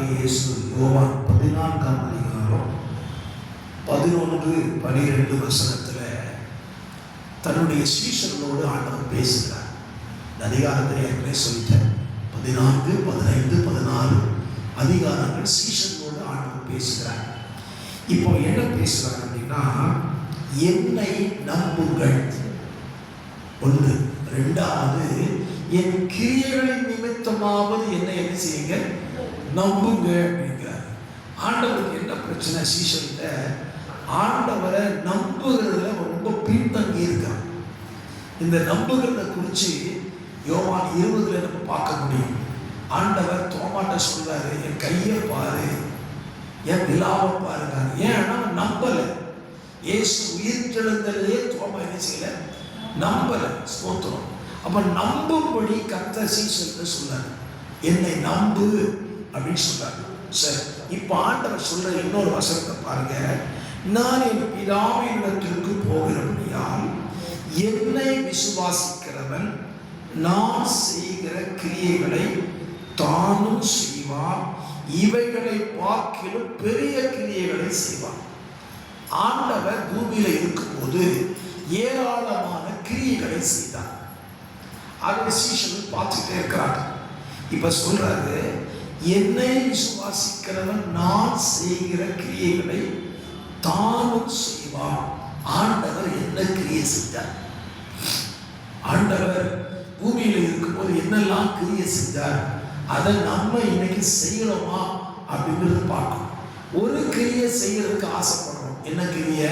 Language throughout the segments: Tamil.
ஆண்டவராகிய இயேசு யோவான் 14ஆம் அதிகாரம் 11-12 வசனத்துல தன்னுடைய சீஷர்களோடு ஆண்டவர் பேசுகிறார். இந்த அதிகாரத்தை ஏற்கனவே சொல்லிட்டேன். 14, 15, 16 அதிகாரங்கள் சீஷர்களோடு ஆண்டவர் பேசுகிறார். இப்போ என்ன பேசுறாங்க அப்படின்னா, என்னை நம்புங்கள் ஒன்று, ரெண்டாவது என் கிரியைகளின் நிமித்தமாவது என்னை என்ன செய்யுங்க, நம்புங்க அப்படிங்கிறார். ஆண்டவருக்கு என்ன பிரச்சனை? சீஷர்கிட்ட ஆண்டவரை நம்புகிறதுல ரொம்ப பின்தங்கி இருக்கான். இந்த நம்புகிறத குறித்து யோவான் 20 நம்ம பார்க்க முடியும். ஆண்டவர் தோமாட்ட சொல்றாரு, என் கையை பாரு, என் விழாவை பாருங்க. ஏன் அவன் நம்பல. இயேசு உயிர்த்தெழுந்தலையே தோமா என்ன செய்யல, நம்பல. ஸ்தோத்திரம். அப்ப நம்பும்படி கர்த்தர் சீஷர்கிட்ட சொன்னார், என்னை நம்பு அப்படின்னு சொல்றாரு. சரி, இப்ப ஆண்டவர் சொல்ற இன்னொரு வசனத்தை பாருங்க. நான் என் பிதாவினிடத்திற்கு போகிறபடியால் என்னை விசுவாசிக்கிறவன் நான் செய்கிற கிரியைகளை தானும் செய்வான், இவைகளை பார்க்கிலும் பெரிய கிரியைகளை செய்வான். ஆண்டவர் பூமியில இருக்கும்போது ஏராளமான கிரியைகளை செய்தார். அதை சீஷர்கள் பார்த்துட்டே இருக்கிறாங்க. இப்ப சொல்றாரு, என்னை விசுவாசிக்கிறவன் நான் செய்கிற கிரியைகளை தானும் செய்வான். ஆண்டவர் என்ன கிரியை செஞ்சார்? ஆண்டவர் பூமியில இருக்கும்போது என்னெல்லாம் கிரியை செஞ்சார், அதை நம்ம இன்னைக்கு செய்யறோமா அப்படிங்கிறது பார்க்கணும். ஒரு கிரியை செய்யறதுக்கு ஆசைப்படுறோம். என்ன கிரியை?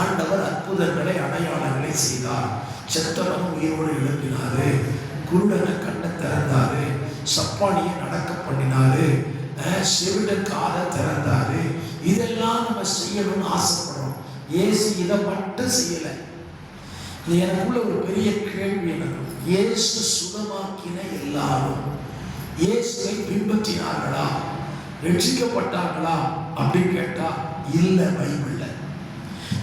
ஆண்டவர் அற்புதங்களை அடையாளங்களை செய்தார். செத்தவன் உயிரோடு எழுப்பினாரு, குருடனை கண்ணை திறந்தாரு, சப்பானியை நடக்க பண்ணினாரு, செவிடன் காதை திறந்தாரு. இதெல்லாம் நம்ம செய்யணும்னு ஆசைப்படுறோம். இயேசு இதை மட்டும் செய்யல. எனக்குள்ள ஒரு பெரிய கேள்வி என்ன, இயேசு சுகமாக்கின எல்லாரும் இயேசுவை பின்பற்றினார்களா, ரட்சிக்கப்பட்டார்களா அப்படின்னு கேட்டா இல்ல. பைபிள்ல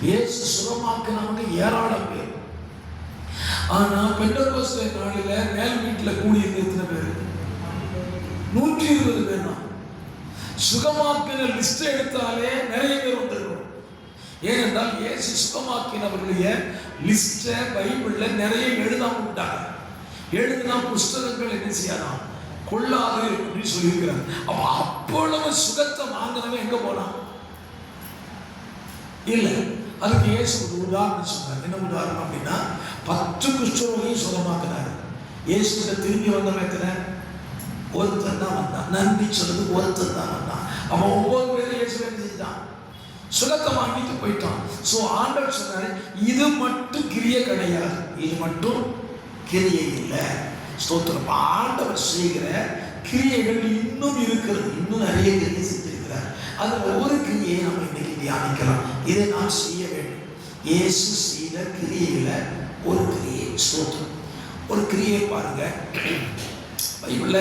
இயேசு சுகமாக்கினவங்க ஏராளம் பேர். ஆனா பெந்தெகோஸ்தே நாளில மேல் வீட்டுல கூடியிருந்த எத்தனை பேர்? 120 பேர் தான். சுகமாக்கின லிஸ்ட் எடுத்தாலே நிறைய பேர் வந்திருக்கணும். ஏனென்றால் இயேசு சுகமாக்கினவர்களுடைய லிஸ்ட பைபிள்ல நிறைய எழுதாம விட்டாங்க. எழுதினா புஸ்தகங்கள் என்ன செய்யலாம், கொள்ளாது அப்படின்னு சொல்லியிருக்கிறாங்க. அப்ப அவ்வளவு சுகத்தை வாங்கினவன் எங்க போனான்? இல்ல. அதுக்கு இயேசு ஒரு உதாரணம் சொன்னார். என்ன உதாரணம் அப்படின்னா, 10 குஷ்டரோகியும் சுகமாக்கினார். இயேசு கிட்ட திரும்பி வந்தவன் எத்தனை? ஒருத்தன் தான் வந்தான். நன்றி சொல்றது ஒருத்தன் தான் வந்தான். அவன் 9 பேர் இயேசு செஞ்சுட்டான், சுகத்தை வாங்கிட்டு போயிட்டான். சோ ஆண்டவர் சொன்னாரு, இது மட்டும் கிரியை கிடையாது, இது மட்டும் கிரியை இல்லை. ஸ்தோத்திரம். ஆண்டவர் செய்கிற கிரியைகள் இன்னும் இருக்கிறது. இன்னும் நிறைய கிரியை செஞ்சிருக்கிறார். அது ஒவ்வொரு கிரியை நம்ம இன்னைக்கு தியானிக்கலாம். இதை நாம் செய்ய வேண்டும். இயேசு செய்த கிரியையில ஒரு கிரியை. ஸ்தோத்திரம். ஒரு கிரியை பாருங்க. பைபிள்ல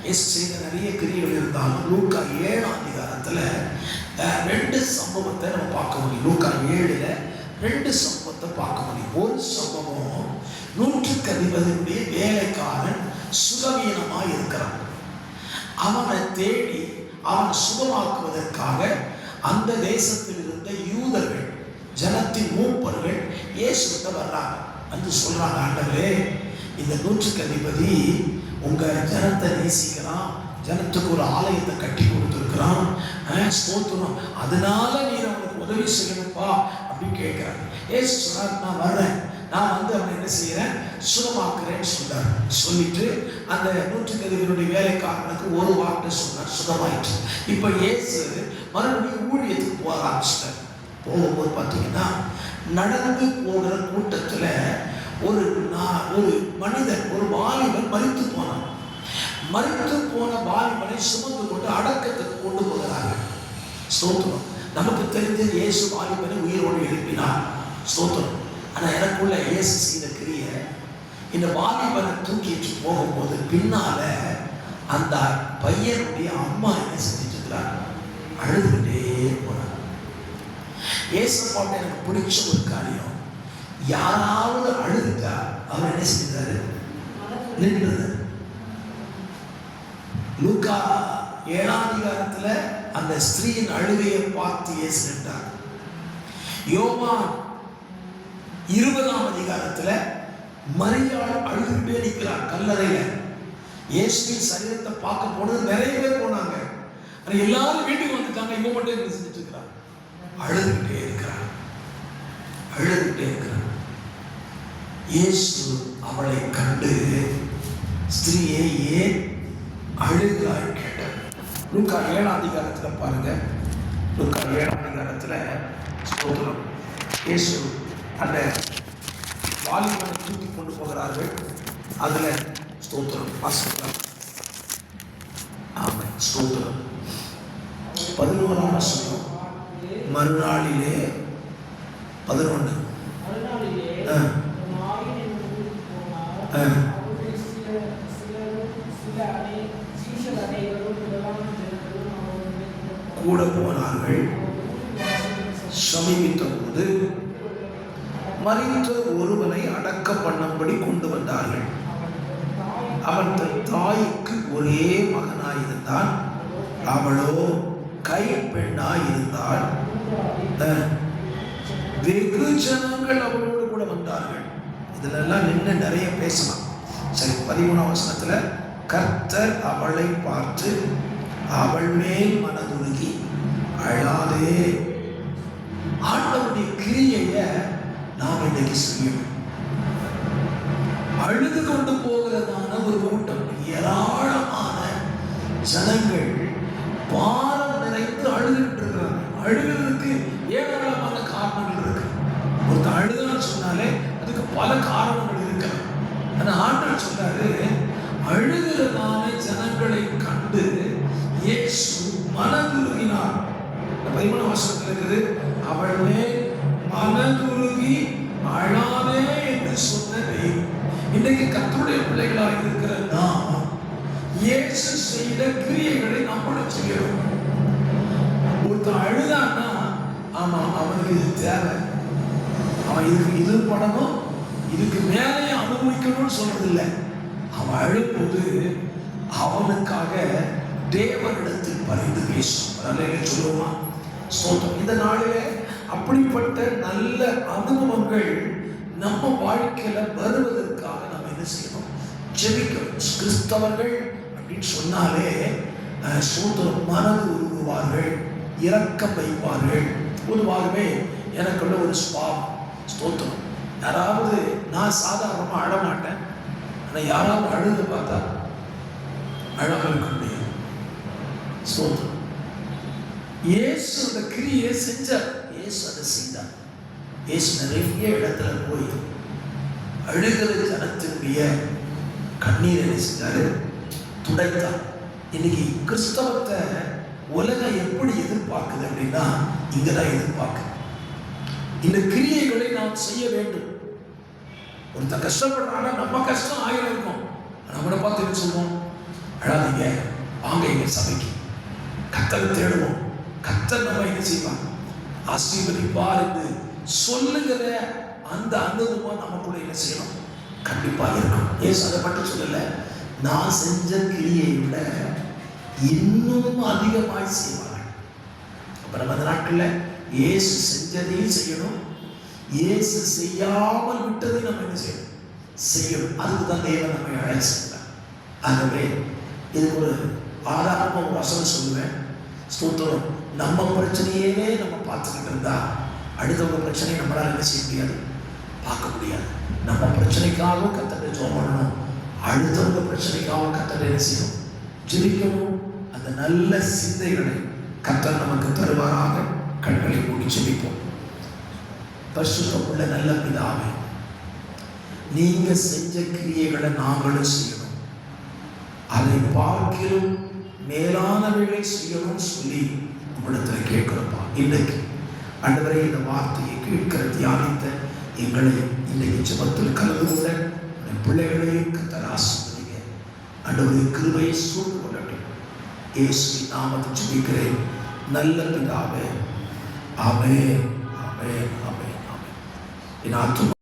இயேசு செய்த நிறைய கிரியைகள் இருந்தாலும் லூக்கா 7ஆம் அதிகாரத்துல 2 சம்பவத்தை நம்ம பார்க்க முடியும். லூக்கா 7ல 2 சம்பவத்தை பார்க்க முடியும். ஒரு சம்பவம், 100க்கு அதிபதியுடைய வேலைக்காரன் சுகவீனமாய் இருக்கிறான். அவனை தேடி அவன் சுகமாக்குவதற்காக அந்த தேசத்தில் இருந்த யூதர்கள், ஜனத்தின் மூப்பர்கள் இயேசுகிட்ட வர்றாங்க. வந்து சொல்றாங்க, ஆண்டவரே, இந்த 100க்கு அதிபதி உங்க ஜனத்தை நேசிக்கிறான், ஜனத்துக்கு ஒரு ஆலயத்தை கட்டி கொடுத்துருக்கிறான், ஸ்தோத்திரம், அதனால நீர் அவனுக்கு உதவி செய்யணும்ப்பா அப்படின்னு கேட்கிறாங்க. இயேசு சொன்னார், நான் வர்றேன், நான் வந்து அவனை என்ன செய்யறேன், சுகமாக்குறேன்னு சொன்னார். சொல்லிட்டு அந்த 100க்கு அதிபதியுடைய வேலைக்காரனுக்கு ஒரு வார்த்தை சொன்னார், சுகமாயிட்டு. இப்ப இயேசு மறுபடியும் ஊழியத்துக்கு போக ஆரம்பிச்சிட்டார். போகும்போது பார்த்தீங்கன்னா, நடந்து போகிற கூட்டத்துல ஒரு மனிதன், ஒரு வாலிபன் மரித்து போனான். மரித்து போன வாலிபனை சுமந்து கொண்டு அடக்கத்துக்கு கொண்டு போகிறாங்க. ஸ்தோத்திரம். நமக்கு தெரிஞ்ச இயேசு வாலிபனை உயிரோடு எழுப்பினார். ஸ்தோத்திரம். ஆனா எனக்குள்ள இயேசு செய்த கிரியை, இந்த வாலிபனை தூக்கிட்டு போகும்போது பின்னால அந்த பையனுடைய அம்மா என்ன செஞ்சுட்டு இருக்கிறார், அழுதுகிட்டே போறார். இயேசு பாட்டு எனக்கு பிடிச்ச ஒரு காரியம், யாராவது அழுதுட்டா அவர் என்ன செஞ்சாரு, நின்றது. லூக்கா 7ஆம் அதிகாரத்துல அந்த ஸ்திரீயின் அழுகையை பார்த்து இயேசு நின்றார். யோவான் 20ஆம் அதிகாரத்துல மரியாள் அழுதுகிட்டே நிற்கிறார் கல்லறையில. இயேசுவின் சரீரத்தை பார்க்க போனது நிறைய பேர் போனாங்க. எல்லாரும் வீட்டுக்கு வந்துட்டாங்க. இவங்க மட்டும் என்ன செஞ்சுட்டு இருக்கிறார்? அழுதுகிட்டே இருக்கிறார். இயேசு அவளை கண்டு, ஸ்திரீயே ஏன் அழுகிறாய் கேட்டார். லூக்கா 7ஆம் அதிகாரத்துல பாருங்க. லூக்கா 7ஆம் அதிகாரத்துல ஸ்தோத்திரம், இயேசு அந்த வாலிபனை தூக்கி கொண்டு போகிறார்கள். அதுல ஸ்தோத்திரம் வாசிக்கலாம். ஆமாம், ஸ்தோத்திரம் 11ஆம் வசனம். மறுநாளிலே 11 கூட போனார்கள். சமீபித்த போது மரித்த ஒருவனை அடக்க பண்ணும்படி கொண்டு வந்தார்கள். அவன் தன் தாய்க்கு ஒரே மகனாயிருந்தான். அவளோ கைப்பெண்ணாயிருந்தாள். வெகு ஜனங்கள் அவளோடு கூட வந்தார்கள். இதுலெல்லாம் நின்று நிறைய பேசலாம். சரி, 13ஆம் வசனத்துல கர்த்தர் அவளை பார்த்து அவள் மேல் மனதுருகி அழாதே. ஆண்டவருடைய கிரியைய நாம் இன்னைக்கு செய்யணும். அழுது கொண்டு போகிறதான ஒரு கூட்டம், ஏராளமான ஜனங்கள் பாரம் நிறைந்து அழுதுகிட்டு இருக்கிறாங்க. அழுகிறதுக்கு ஏராளமான காரணங்கள் இருக்கு. ஒருத்தர் அழுதான்னு சொன்னாலே அதுக்கு பல காரணங்கள் இருக்கிறது. ஆனா ஆண்டவர் சொல்றாரு, அழுகிறதான ஜனங்களை கண்டு இயேசு மனதுருகினார். 13ஆம் வசனத்தில் இருக்குது, அவள் மேல் மனதுருகி அழாதே என்று சொன்ன தெய்வம். இன்னைக்கு கர்த்தருடைய பிள்ளைகளாக இருக்கிற நாம் இயேசு செய்த கிரியைகளை நம்மளும் செய்யணும். ஒருத்தன் அழுதான்னா, ஆமா அவனுக்கு இது தேவை, அவன் இதுக்கு இது பண்ணணும், இதுக்கு மேலே அனுபவிக்கணும்னு சொல்றதில்லை. அவன் அழும்போது அவனுக்காக தேவனிடத்தில் பரிந்து பேசும். அதனால சொல்லுவான் ஸ்தோத்திரம். இந்த நாளிலே அப்படிப்பட்ட நல்ல அனுபவங்கள் நம்ம வாழ்க்கையில வருவதற்காக நம்ம என்ன செய்யணும்? ஜெபிக்கணும். கிறிஸ்தவர்கள் அப்படின்னு சொன்னாலே ஸ்தோத்திரம், மனது உருவார்கள், இரக்கம் வைப்பார்கள். பொதுவாகவே எனக்குள்ள ஒரு சுபாவம் ஸ்தோத்திரம். யாராவது, நான் சாதாரணமாக அழமாட்டேன், ஆனால் யாராவது அழுது பார்த்தா அழகாக இருக்க முடியாது. ஸ்தோத்திரம். இயேசு அந்த கிரியை செஞ்சார். இயேசு அதை செய்தார். இயேசு நிறைய இடத்துல போய் அழுகிற ஜனத்தினுடைய கண்ணீரை என்ன செஞ்சாரு? துடைத்தார். இன்னைக்கு கிறிஸ்தவத்தை உலகம் எப்படி எதிர்பார்க்குது அப்படின்னா, இங்கதான் எதிர்பார்க்குது. இந்த கிரியைகளை நாம் செய்ய வேண்டும். ஒருத்தர் கஷ்டப்படுறாங்க, நம்ம கஷ்டம் 1000 இருக்கும். நம்மளை பார்த்து என்ன சொல்லுவோம்? அழாதீங்க, வாங்க எங்க சபைக்கு, கர்த்தரை தேடுவோம், கர்த்தர் நம்ம என்ன செய்வார்? ஆசீர்வதிப்பார் என்று சொல்லுகிற அந்த அனுபவம் நமக்குள்ள என்ன செய்யணும்? கண்டிப்பா இருக்கும். ஏசு அதை மட்டும் சொல்லல, நான் செஞ்ச கிரியை விட இன்னும் அதிகமாய் செய்வார்கள். அப்புறம் அந்த நாட்களில் இயேசு செஞ்சதையும் செய்யணும், இயேசு செய்யாமல் விட்டதையும் நம்ம என்ன செய்யணும்? செய்யணும். அதுக்கு தான் தேவன் நம்மை அழைச்சிருக்கிறார். ஆகவே இதுக்கு ஒரு ஆதாரமாக ஒரு வசனம் சொல்லுவேன். ஸ்தோத்திரம். நம்ம பிரச்சனையே நம்ம பார்த்துக்கிட்டு இருந்தா அடுத்தவங்க பிரச்சனையை நம்மளால என்ன செய்ய முடியாது? பார்க்க முடியாது. நம்ம பிரச்சனைக்காக கர்த்தரை ஜெபம் பண்ணணும், அடுத்தவங்க பிரச்சனைக்காக கர்த்தரை என்ன செய்யணும்? ஜெபிக்கணும். அந்த நல்ல சிந்தைகளை கர்த்தர் நமக்கு தருவாராக. கண்களை மூடி ஜெபிப்போம். பரிசுத்தமுள்ள நல்ல பிதாவே, நீங்க செஞ்ச கிரியைகளை நாங்களும் செய்யணும், அதை பார்க்கிலும் மேலானவைகளை செய்யணும்னு சொல்லி உங்களிடத்தில் கேட்கிறப்பா. இன்றைக்கு ஆண்டவரே, இந்த வார்த்தையை கேட்கிற தியானித்த எங்களை இன்றைக்கு ஜெபத்தில் கலந்து கொள்ள பிள்ளைகளையும் கர்த்தர் ஆசீர்வதிங்க. ஆண்டவரே, கிருபையை சூழ்ந்து கொள்ளட்டும். இயேசுவின் நாமத்தில் ஜெபிக்கிறேன் நல்ல பிதாவே. ஆமென், ஆமென், ஆமென், ஆமென்.